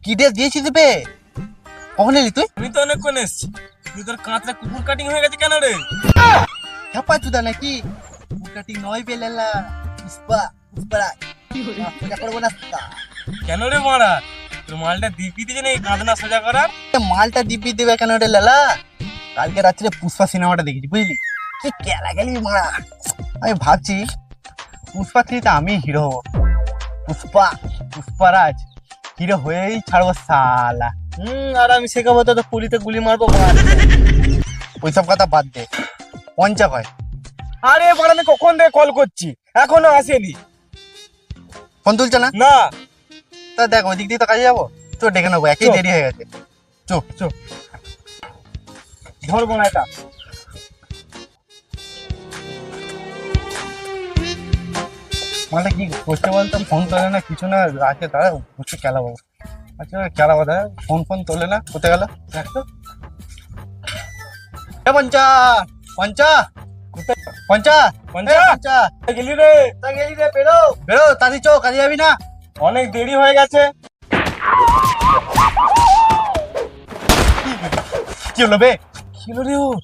কি ড্রেস দিয়েছিস বে? কখন এলি তুই? আমি তো অনেকক্ষণ এসছি। তুই তোর কাঁচরা কুকুর কাটিং হয়ে গেছে কেন রে? হ্যাপা চুদা নাকি? কাটিং নয় বে লেলা, পুষ্পা পুষ্পারাজ। সোজা করবো না তা। কেন রে মারা? তোর মালটা দিব্যি দিয়েছে না এই কাঁদনা সোজা করার? মালটা দিব্যি দেবে কেন রে লেলা? কালকে রাত্রে পুষ্পা সিনেমাটা দেখেছি বুঝলি, কি কেলা গেলি মারা। আমি ভাবছি পুষ্পা থ্রিতে আমি হিরো হবো। পুষ্পা পুষ্পারাজ হিরো হয়েই ছাড়বো শালা। আর আমি শেখাবো তো পুলিতে গুলি মারবো। ওইসব কথা বাদ দে, পঞ্চা হয়। আরে এবার আমি কখন থেকে কল করছি, এখনো আসেনি। ফোন তুলছে না? না। তা দেখ ওই দিক দিয়ে তো কাজে যাবো, চো ডেকে নেবো, একই চো। দেরি হয়ে গেছে। চো চো। ধরবো না এটা। মানে কি করতে বলতো, ফোন তোলে না কিছু না, রাখে দাঁড়া বসে খেলাবো। আচ্ছা খেলাবো, দাঁড়া ফোন ফোন তোলে না, কোথায় গেল দেখ তো। এ পঞ্চা পঞ্চা কোথায়? পঞ্চা পঞ্চা? এ পঞ্চা, গেলি রে? তা গেলি রে, বেরো বেরো তাড়ি, চো কাজে যাবি না? অনেক দেরি হয়ে গেছে। কি হলো বে? কি হলো রে ওর?